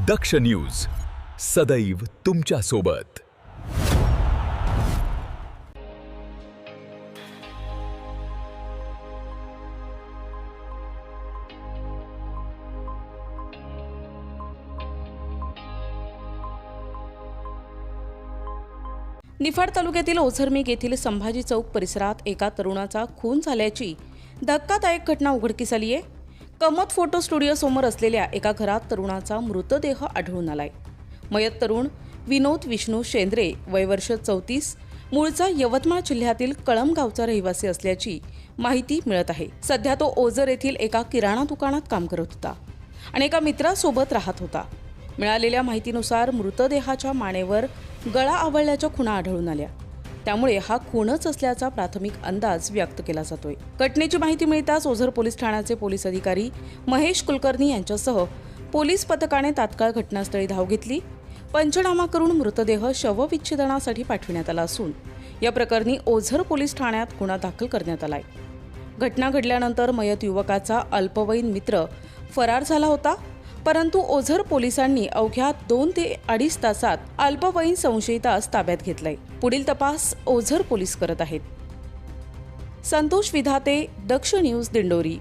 दक्ष news सदैव तुमच्या सोबत। निफाड तालुक्यातील ओझरमेघ येथील संभाजी चौक परिसरात एका तरुणाचा खून झाल्याची धक्कादायक घटना उघडकीस आली आहे। कमत फोटो स्टुडिओ समोर असलेल्या एका घरात तरुणाचा मृतदेह आढळून आलाय। मयत तरुण विनोद विष्णू शेंद्रे, वय वर्ष 34, मूळचा यवतमाळ जिल्ह्यातील कळंब गावचा रहिवासी असल्याची माहिती मिळत आहे। सध्या तो ओझर येथील एका किराणा दुकानात काम करत होता आणि एका मित्रासोबत राहत होता। मिळालेल्या माहितीनुसार मृतदेहाच्या मानेवर गळा आवळल्याच्या खुणा आढळून आल्या, त्यामुळे हा खूनच असल्याचा प्राथमिक अंदाज व्यक्त केला जातोय। घटनेची माहिती मिळताच ओझर पोलीस ठाण्याचे पोलीस अधिकारी महेश कुलकर्णी यांच्यासह पोलीस पथकाने तात्काळ घटनास्थळी धाव घेतली। पंचनामा करून मृतदेह शवविच्छेदनासाठी पाठविण्यात आला असून या प्रकरणी ओझर पोलीस ठाण्यात गुन्हा दाखल करण्यात आलाय। घटना घडल्यानंतर मयत युवकाचा अल्पवयीन मित्र फरार झाला होता, परंतु ओझर पोलिसांनी अवघ्या 2 ते 2.5 तासात अल्पवयीन संशयितास ताब्यात घेतलाय। पुढील तपास ओझर पोलीस करत आहेत। संतोष विधाते, दक्ष न्यूज, दिंडोरी।